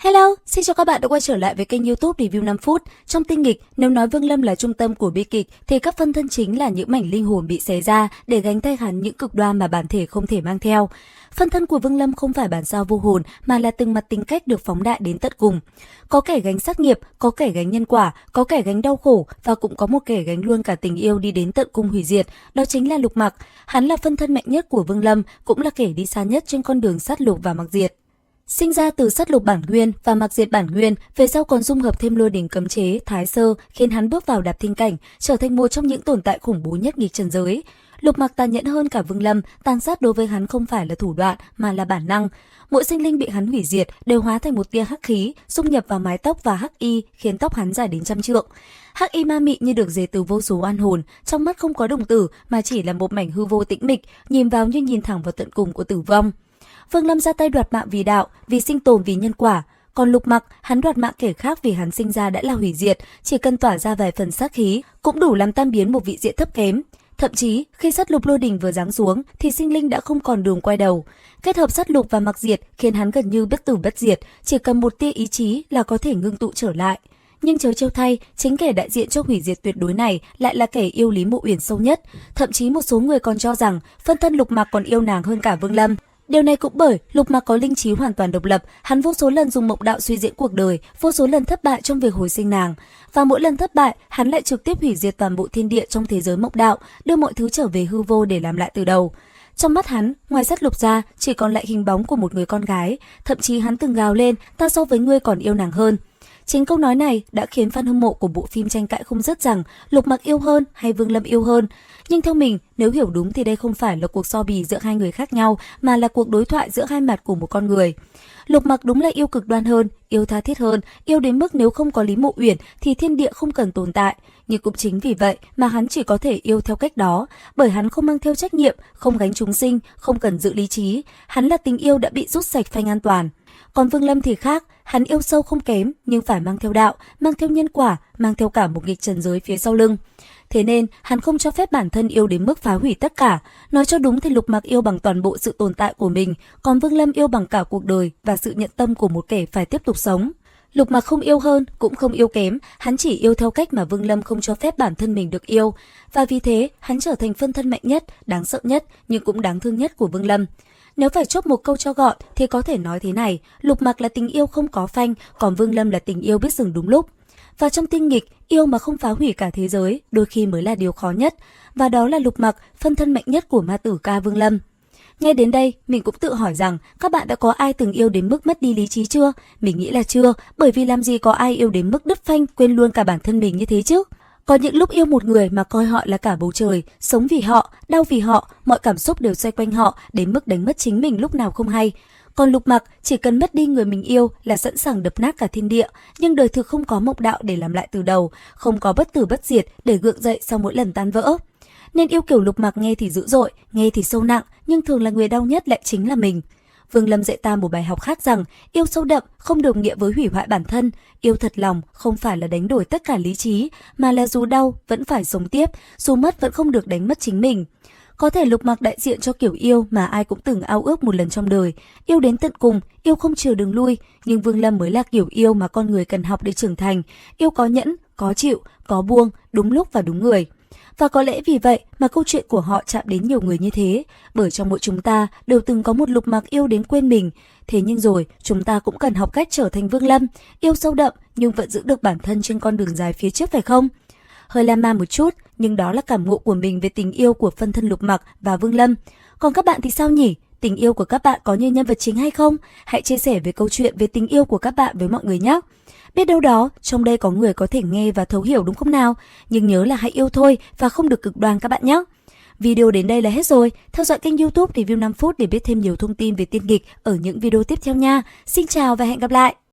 Hello, xin chào các bạn đã quay trở lại với kênh YouTube Review 5 phút. Trong tinh nghịch, nếu nói Vương Lâm là trung tâm của bi kịch thì các phân thân chính là những mảnh linh hồn bị xé ra để gánh thay hắn những cực đoan mà bản thể không thể mang theo. Phân thân của Vương Lâm không phải bản sao vô hồn mà là từng mặt tính cách được phóng đại đến tận cùng. Có kẻ gánh sát nghiệp, có kẻ gánh nhân quả, có kẻ gánh đau khổ và cũng có một kẻ gánh luôn cả tình yêu đi đến tận cung hủy diệt, đó chính là Lục Mặc. Hắn là phân thân mạnh nhất của Vương Lâm, cũng là kẻ đi xa nhất trên con đường sát lục và mặc diệt. Sinh ra từ sát lục bản nguyên và mặc diệt bản nguyên, về sau còn dung hợp thêm lôi đỉnh cấm chế, thái sơ, khiến hắn bước vào đạp thiên cảnh, trở thành một trong những tồn tại khủng bố nhất nghịch trần giới. Lục Mặc tàn nhẫn hơn cả Vương Lâm, tàn sát đối với hắn không phải là thủ đoạn mà là bản năng. Mỗi sinh linh bị hắn hủy diệt đều hóa thành một tia hắc khí, xung nhập vào mái tóc và hắc y, khiến tóc hắn dài đến 100 trượng. Hắc y ma mị như được dệt từ vô số oan hồn, trong mắt không có đồng tử mà chỉ là một mảnh hư vô tĩnh mịch, nhìn vào như nhìn thẳng vào tận cùng của tử vong. Vương Lâm ra tay đoạt mạng vì đạo, vì sinh tồn, vì nhân quả. Còn Lục Mặc, hắn đoạt mạng kẻ khác vì hắn sinh ra đã là hủy diệt, chỉ cần tỏa ra vài phần sát khí, cũng đủ làm tan biến một vị diện thấp kém. Thậm chí, khi sát lục lôi đỉnh vừa giáng xuống, thì sinh linh đã không còn đường quay đầu. Kết hợp sát lục và mặc diệt khiến hắn gần như bất tử bất diệt, chỉ cần một tia ý chí là có thể ngưng tụ trở lại. Nhưng chớ trêu thay, chính kẻ đại diện cho hủy diệt tuyệt đối này lại là kẻ yêu Lý Mộ Uyển sâu nhất. Thậm chí một số người còn cho rằng phân thân Lục Mặc còn yêu nàng hơn cả Vương Lâm. Điều này cũng bởi Lục Mặc có linh trí hoàn toàn độc lập, hắn vô số lần dùng mộng đạo suy diễn cuộc đời, vô số lần thất bại trong việc hồi sinh nàng. Và mỗi lần thất bại, hắn lại trực tiếp hủy diệt toàn bộ thiên địa trong thế giới mộng đạo, đưa mọi thứ trở về hư vô để làm lại từ đầu. Trong mắt hắn, ngoài sát lục ra, chỉ còn lại hình bóng của một người con gái, thậm chí hắn từng gào lên, ta so với ngươi còn yêu nàng hơn. Chính câu nói này đã khiến fan hâm mộ của bộ phim tranh cãi không dứt rằng Lục Mặc yêu hơn hay Vương Lâm yêu hơn. Nhưng theo mình, nếu hiểu đúng thì đây không phải là cuộc so bì giữa hai người khác nhau mà là cuộc đối thoại giữa hai mặt của một con người. Lục Mặc đúng là yêu cực đoan hơn, yêu tha thiết hơn, yêu đến mức nếu không có Lý Mộ Uyển thì thiên địa không cần tồn tại. Nhưng cũng chính vì vậy mà hắn chỉ có thể yêu theo cách đó, bởi hắn không mang theo trách nhiệm, không gánh chúng sinh, không cần giữ lý trí. Hắn là tình yêu đã bị rút sạch phanh an toàn. Còn Vương Lâm thì khác, hắn yêu sâu không kém nhưng phải mang theo đạo, mang theo nhân quả, mang theo cả một nghịch trần giới phía sau lưng. Thế nên, hắn không cho phép bản thân yêu đến mức phá hủy tất cả. Nói cho đúng thì Lục Mặc yêu bằng toàn bộ sự tồn tại của mình, còn Vương Lâm yêu bằng cả cuộc đời và sự nhận tâm của một kẻ phải tiếp tục sống. Lục Mặc không yêu hơn, cũng không yêu kém, hắn chỉ yêu theo cách mà Vương Lâm không cho phép bản thân mình được yêu. Và vì thế, hắn trở thành phân thân mạnh nhất, đáng sợ nhất, nhưng cũng đáng thương nhất của Vương Lâm. Nếu phải chốt một câu cho gọn thì có thể nói thế này, Lục Mặc là tình yêu không có phanh, còn Vương Lâm là tình yêu biết dừng đúng lúc. Và trong tinh nghịch, yêu mà không phá hủy cả thế giới, đôi khi mới là điều khó nhất. Và đó là Lục Mặc, phân thân mạnh nhất của ma tử ca Vương Lâm. Nghe đến đây, mình cũng tự hỏi rằng các bạn đã có ai từng yêu đến mức mất đi lý trí chưa? Mình nghĩ là chưa, bởi vì làm gì có ai yêu đến mức đứt phanh, quên luôn cả bản thân mình như thế chứ. Có những lúc yêu một người mà coi họ là cả bầu trời, sống vì họ, đau vì họ, mọi cảm xúc đều xoay quanh họ đến mức đánh mất chính mình lúc nào không hay. Còn Lục Mặc chỉ cần mất đi người mình yêu là sẵn sàng đập nát cả thiên địa, nhưng đời thực không có mộng đạo để làm lại từ đầu, không có bất tử bất diệt để gượng dậy sau mỗi lần tan vỡ. Nên yêu kiểu Lục Mặc nghe thì dữ dội, nghe thì sâu nặng, nhưng thường là người đau nhất lại chính là mình. Vương Lâm dạy ta một bài học khác rằng yêu sâu đậm không đồng nghĩa với hủy hoại bản thân, yêu thật lòng không phải là đánh đổi tất cả lý trí, mà là dù đau vẫn phải sống tiếp, dù mất vẫn không được đánh mất chính mình. Có thể Lục Mặc đại diện cho kiểu yêu mà ai cũng từng ao ước một lần trong đời, yêu đến tận cùng, yêu không chừa đường lui, nhưng Vương Lâm mới là kiểu yêu mà con người cần học để trưởng thành, yêu có nhẫn, có chịu, có buông, đúng lúc và đúng người. Và có lẽ vì vậy mà câu chuyện của họ chạm đến nhiều người như thế, bởi trong mỗi chúng ta đều từng có một Lục Mặc yêu đến quên mình. Thế nhưng rồi, chúng ta cũng cần học cách trở thành Vương Lâm, yêu sâu đậm nhưng vẫn giữ được bản thân trên con đường dài phía trước phải không? Hơi lan man một chút, nhưng đó là cảm ngộ của mình về tình yêu của phân thân Lục Mặc và Vương Lâm. Còn các bạn thì sao nhỉ? Tình yêu của các bạn có như nhân vật chính hay không? Hãy chia sẻ về câu chuyện về tình yêu của các bạn với mọi người nhé! Biết đâu đó, trong đây có người có thể nghe và thấu hiểu đúng không nào? Nhưng nhớ là hãy yêu thôi và không được cực đoan các bạn nhé! Video đến đây là hết rồi. Theo dõi kênh YouTube Review 5 phút để biết thêm nhiều thông tin về tiên nghịch ở những video tiếp theo nha. Xin chào và hẹn gặp lại!